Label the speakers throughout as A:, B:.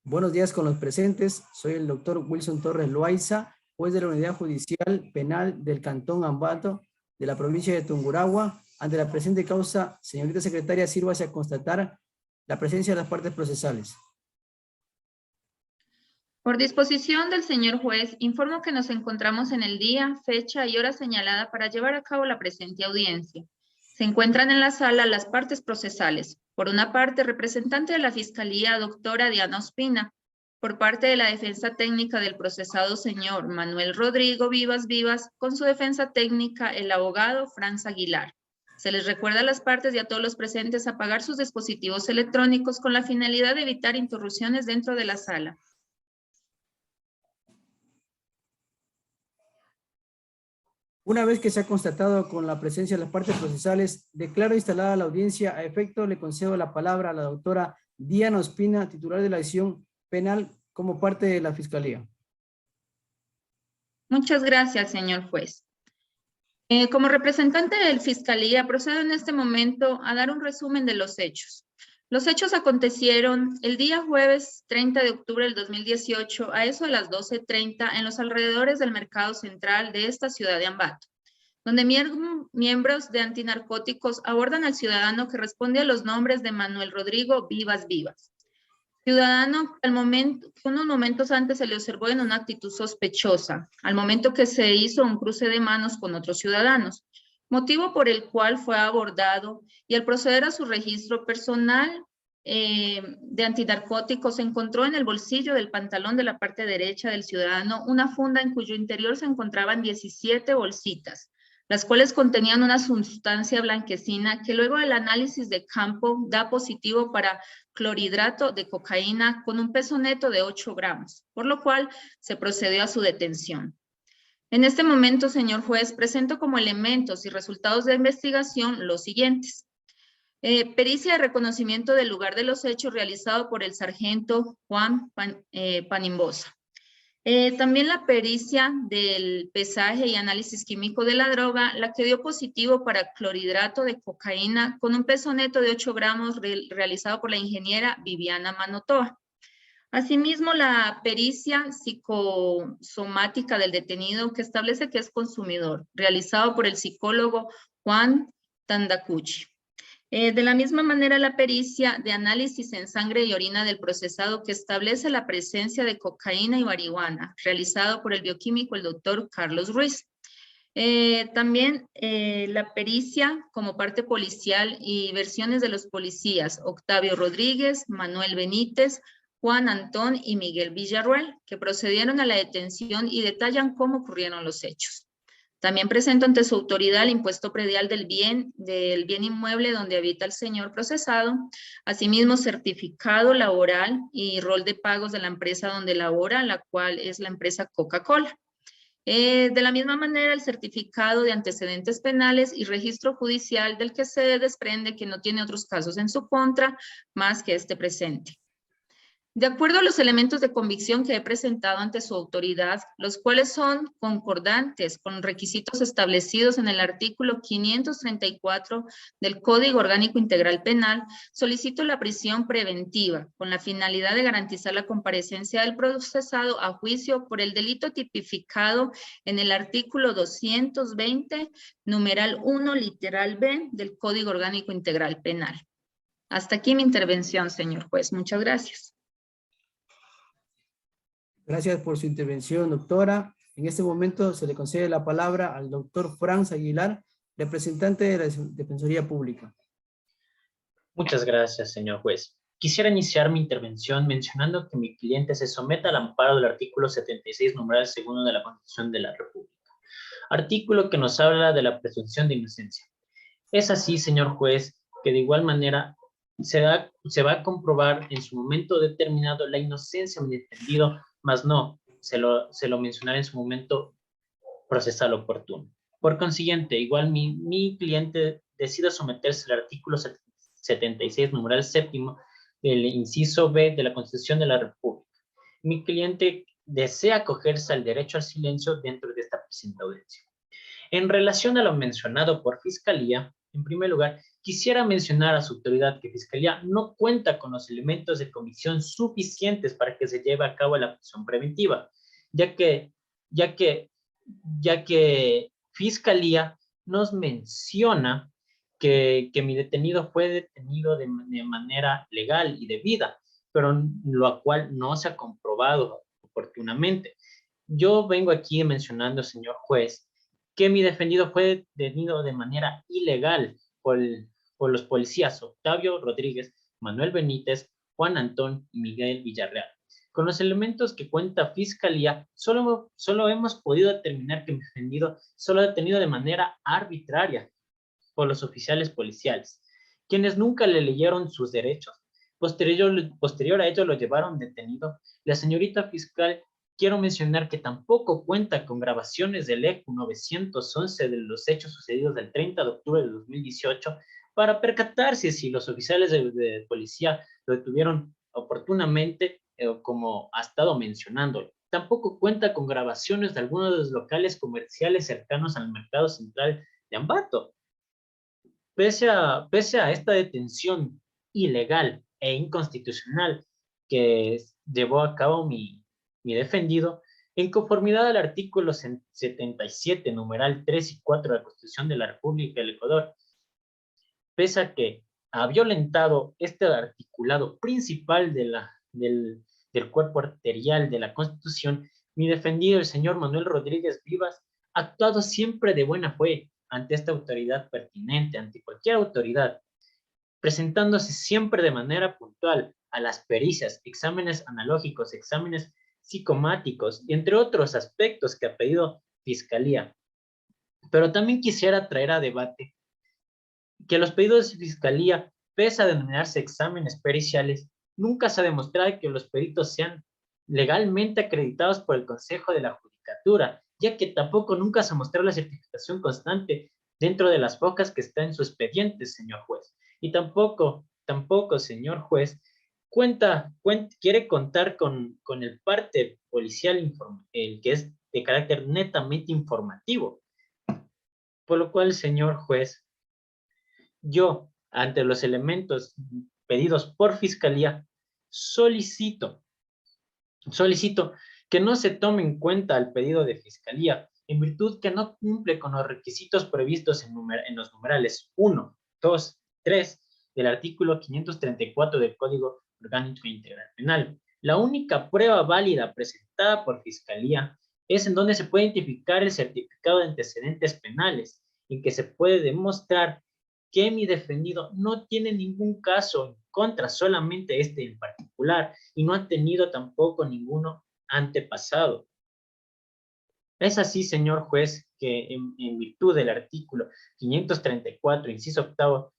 A: Buenos días con los presentes. Soy el doctor Wilson Torres Loaiza, juez de la Unidad Judicial Penal del Cantón Ambato de la provincia de Tungurahua. Ante la presente causa, señorita secretaria, sírvase a constatar la presencia de las partes procesales.
B: Por disposición del señor juez, informo que nos encontramos en el día, fecha y hora señalada para llevar a cabo la presente audiencia. Se encuentran en la sala las partes procesales. Por una parte, representante de la Fiscalía, doctora Diana Ospina. Por parte de la defensa técnica del procesado señor Manuel Rodrigo Vivas, con su defensa técnica, el abogado Franz Aguilar. Se les recuerda a las partes y a todos los presentes apagar sus dispositivos electrónicos con la finalidad de evitar interrupciones dentro de la sala.
A: Una vez que se ha constatado con la presencia de las partes procesales, declaro instalada la audiencia. A efecto, le concedo la palabra a la doctora Diana Ospina, titular de la acción penal, como parte de la Fiscalía.
B: Muchas gracias, señor juez. Como representante de la Fiscalía, procedo en este momento a dar un resumen de los hechos. Los hechos acontecieron el día jueves 30 de octubre del 2018 a eso de las 12:30 en los alrededores del mercado central de esta ciudad de Ambato, donde miembros de antinarcóticos abordan al ciudadano que responde a los nombres de Manuel Rodrigo Vivas. Ciudadano que unos momentos antes se le observó en una actitud sospechosa, al momento que se hizo un cruce de manos con otros ciudadanos, motivo por el cual fue abordado y al proceder a su registro personal de antinarcóticos se encontró en el bolsillo del pantalón de la parte derecha del ciudadano una funda en cuyo interior se encontraban 17 bolsitas, las cuales contenían una sustancia blanquecina que luego del análisis de campo da positivo para clorhidrato de cocaína con un peso neto de 8 gramos, por lo cual se procedió a su detención. En este momento, señor juez, presento como elementos y resultados de investigación los siguientes. Pericia de reconocimiento del lugar de los hechos realizado por el sargento Juan Panimbosa. También la pericia del pesaje y análisis químico de la droga, la que dio positivo para clorhidrato de cocaína con un peso neto de 8 gramos realizado por la ingeniera Viviana Manotoa. Asimismo, la pericia psicosomática del detenido que establece que es consumidor, realizado por el psicólogo Juan Tandacuchi. De la misma manera, la pericia de análisis en sangre y orina del procesado que establece la presencia de cocaína y marihuana, realizado por el bioquímico el doctor Carlos Ruiz. También la pericia como parte policial y versiones de los policías Octavio Rodríguez, Manuel Benítez, Juan Antón y Miguel Villarruel, que procedieron a la detención y detallan cómo ocurrieron los hechos. También presento ante su autoridad el impuesto predial del bien inmueble donde habita el señor procesado, asimismo certificado laboral y rol de pagos de la empresa donde labora, la cual es la empresa Coca-Cola. De la misma manera, el certificado de antecedentes penales y registro judicial del que se desprende que no tiene otros casos en su contra más que este presente. De acuerdo a los elementos de convicción que he presentado ante su autoridad, los cuales son concordantes con requisitos establecidos en el artículo 534 del Código Orgánico Integral Penal, solicito la prisión preventiva con la finalidad de garantizar la comparecencia del procesado a juicio por el delito tipificado en el artículo 220, numeral 1, literal B del Código Orgánico Integral Penal. Hasta aquí mi intervención, señor juez. Muchas gracias.
A: Gracias por su intervención, doctora. En este momento se le concede la palabra al doctor Franz Aguilar, representante de la Defensoría Pública.
C: Muchas gracias, señor juez. Quisiera iniciar mi intervención mencionando que mi cliente se someta al amparo del artículo 76, numeral segundo de la Constitución de la República. Artículo que nos habla de la presunción de inocencia. Es así, señor juez, que de igual manera se va a comprobar en su momento determinado la inocencia del defendido, mas no se lo mencionará en su momento procesal oportuno. Por consiguiente, igual mi cliente decide someterse al artículo 76, numeral séptimo, del inciso B de la Constitución de la República. Mi cliente desea acogerse al derecho al silencio dentro de esta presente audiencia. En relación a lo mencionado por Fiscalía, en primer lugar, Quisiera mencionar a su autoridad que Fiscalía no cuenta con los elementos de convicción suficientes para que se lleve a cabo la prisión preventiva, ya que Fiscalía nos menciona que mi detenido fue detenido de manera legal y debida, pero lo cual no se ha comprobado oportunamente. Yo vengo aquí mencionando, señor juez, que mi defendido fue detenido de manera ilegal por los policías Octavio Rodríguez, Manuel Benítez, Juan Antón y Miguel Villarreal. Con los elementos que cuenta Fiscalía, solo hemos podido determinar que mi defendido solo ha detenido de manera arbitraria por los oficiales policiales, quienes nunca le leyeron sus derechos. Posterior a ello lo llevaron detenido. La señorita fiscal, quiero mencionar que tampoco cuenta con grabaciones del ECU 911 de los hechos sucedidos del 30 de octubre de 2018 para percatarse si los oficiales de policía lo detuvieron oportunamente, como ha estado mencionando. Tampoco cuenta con grabaciones de algunos de los locales comerciales cercanos al mercado central de Ambato. Pese a esta detención ilegal e inconstitucional que llevó a cabo mi defendido, en conformidad al artículo 77, numeral 3 y 4 de la Constitución de la República del Ecuador, pese a que ha violentado este articulado principal del cuerpo arterial de la Constitución, mi defendido, el señor Manuel Rodríguez Vivas, ha actuado siempre de buena fe ante esta autoridad pertinente, ante cualquier autoridad, presentándose siempre de manera puntual a las pericias, exámenes analógicos, exámenes psicomáticos y entre otros aspectos que ha pedido Fiscalía. Pero también quisiera traer a debate que los pedidos de Fiscalía, pese a denominarse exámenes periciales, nunca se ha demostrado que los peritos sean legalmente acreditados por el Consejo de la Judicatura, ya que tampoco nunca se mostró la certificación constante dentro de las focas que está en su expediente, señor juez. Y tampoco, señor juez, quiere contar con el parte policial, el que es de carácter netamente informativo. Por lo cual, señor juez, yo, ante los elementos pedidos por Fiscalía, solicito que no se tome en cuenta el pedido de Fiscalía, en virtud que no cumple con los requisitos previstos en los numerales 1, 2, 3 del artículo 534 del Código Orgánico Integral Penal. La única prueba válida presentada por Fiscalía es en donde se puede identificar el certificado de antecedentes penales, en que se puede demostrar que mi defendido no tiene ningún caso en contra, solamente este en particular, y no ha tenido tampoco ninguno antepasado. Es así, señor juez, que en virtud del artículo 534, inciso octavo,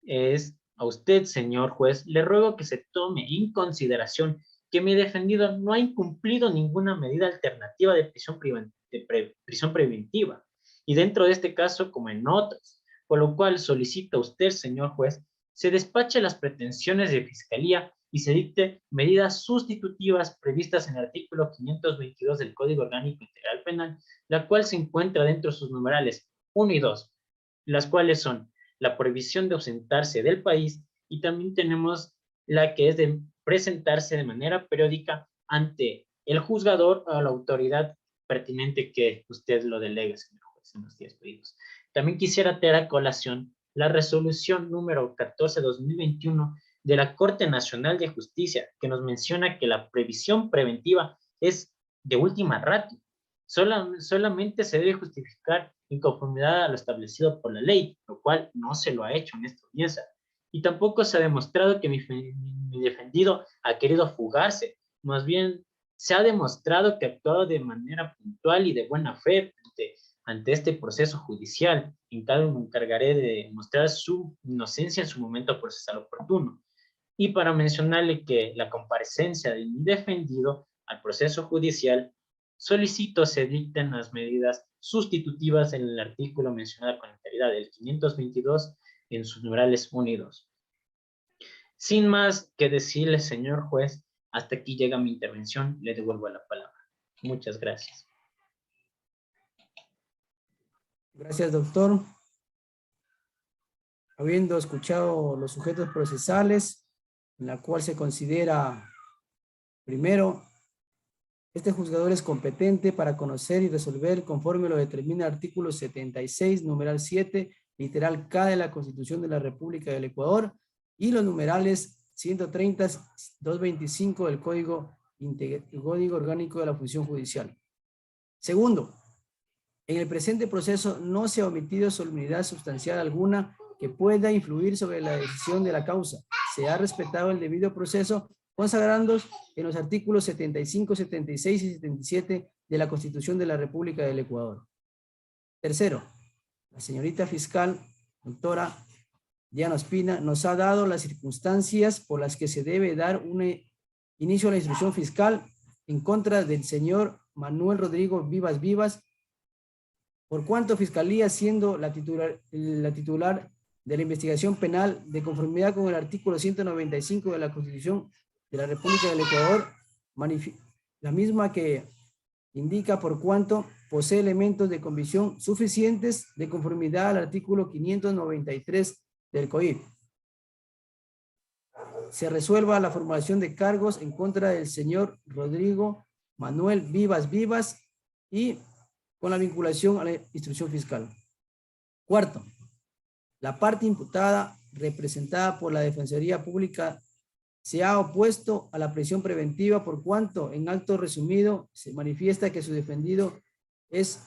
C: es a usted, señor juez, le ruego que se tome en consideración que mi defendido no ha incumplido ninguna medida alternativa de prisión preventiva, y dentro de este caso, como en otros, por lo cual solicito a usted, señor juez, se despache las pretensiones de Fiscalía y se dicte medidas sustitutivas previstas en el artículo 522 del Código Orgánico Integral Penal, la cual se encuentra dentro de sus numerales 1 y 2, las cuales son la prohibición de ausentarse del país, y también tenemos la que es de presentarse de manera periódica ante el juzgador o la autoridad pertinente que usted lo delegue, señor juez, en los días pedidos. También quisiera traer a colación la resolución número 14/2021 de la Corte Nacional de Justicia, que nos menciona que la previsión preventiva es de última ratio. Solamente se debe justificar en conformidad a lo establecido por la ley, lo cual no se lo ha hecho en esta audiencia. Y tampoco se ha demostrado que mi defendido ha querido fugarse. Más bien, se ha demostrado que ha actuado de manera puntual y de buena fe ante este proceso judicial. En tal me encargaré de mostrar su inocencia en su momento procesal oportuno. Y para mencionarle que la comparecencia de mi defendido al proceso judicial, solicito se dicten las medidas sustitutivas en el artículo mencionado con anterioridad del 522 en sus numerales 1 y 2. Sin más que decirle, señor juez, hasta aquí llega mi intervención, le devuelvo la palabra. Muchas gracias.
A: Gracias, doctor. habiendo escuchado los sujetos procesales, en la cual se considera, primero, este juzgador es competente para conocer y resolver conforme lo determina el artículo 76, numeral 7, literal K de la Constitución de la República del Ecuador y los numerales 130, 225 del Código Orgánico de la Función Judicial. Segundo, en el presente proceso no se ha omitido solemnidad sustancial alguna que pueda influir sobre la decisión de la causa. Se ha respetado el debido proceso consagrando en los artículos 75, 76 y 77 de la Constitución de la República del Ecuador. Tercero, la señorita fiscal, doctora Diana Ospina, nos ha dado las circunstancias por las que se debe dar un inicio a la instrucción fiscal en contra del señor Manuel Rodrigo Vivas Vivas, por cuanto Fiscalía, siendo la titular de la investigación penal de conformidad con el artículo 195 de la Constitución de la República del Ecuador, la misma que indica por cuanto posee elementos de convicción suficientes de conformidad al artículo 593 del COIP. Se resuelva la formulación de cargos en contra del señor Rodrigo Manuel Vivas Vivas y con la vinculación a la instrucción fiscal. Cuarto, la parte imputada representada por la Defensoría Pública se ha opuesto a la prisión preventiva por cuanto, en acto resumido, se manifiesta que su defendido es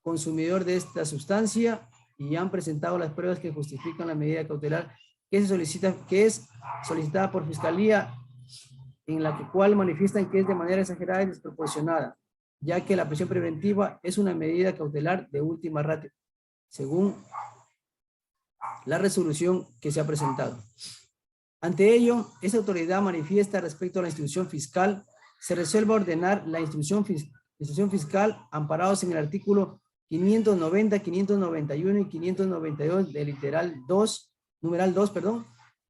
A: consumidor de esta sustancia y han presentado las pruebas que justifican la medida cautelar que es solicitada por Fiscalía, en la cual manifiestan que es de manera exagerada y desproporcionada, ya que la prisión preventiva es una medida cautelar de última ratio, según la resolución que se ha presentado. Ante ello, esta autoridad manifiesta respecto a la instrucción fiscal, se resuelva ordenar la instrucción fiscal amparados en el artículo 590, 591 y 592 del numeral 2,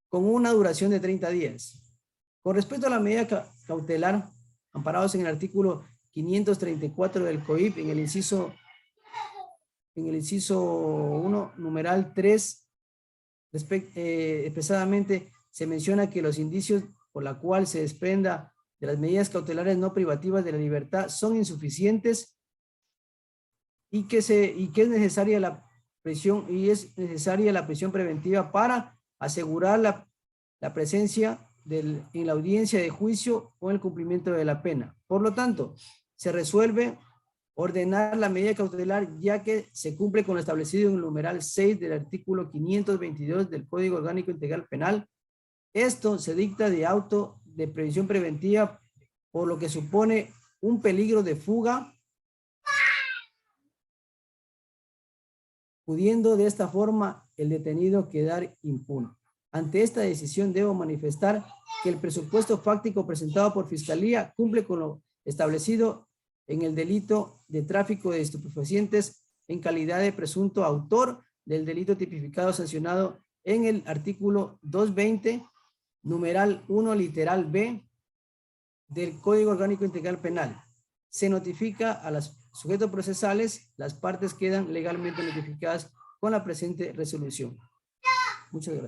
A: con una duración de 30 días. Con respecto a la medida cautelar, amparados en el artículo 534 del COIP, en el inciso 1, numeral 3, expresadamente se menciona que los indicios por la cual se desprenda de las medidas cautelares no privativas de la libertad son insuficientes y que es necesaria la prisión preventiva para asegurar la presencia en la audiencia de juicio o el cumplimiento de la pena. Por lo tanto, se resuelve ordenar la medida cautelar ya que se cumple con lo establecido en el numeral 6 del artículo 522 del Código Orgánico Integral Penal. Esto se dicta de auto de previsión preventiva, por lo que supone un peligro de fuga, pudiendo de esta forma el detenido quedar impune. Ante esta decisión debo manifestar que el presupuesto fáctico presentado por Fiscalía cumple con lo establecido en el delito de tráfico de estupefacientes en calidad de presunto autor del delito tipificado sancionado en el artículo 220, numeral 1, literal B del Código Orgánico Integral Penal. Se notifica a los sujetos procesales, las partes quedan legalmente notificadas con la presente resolución. Muchas gracias.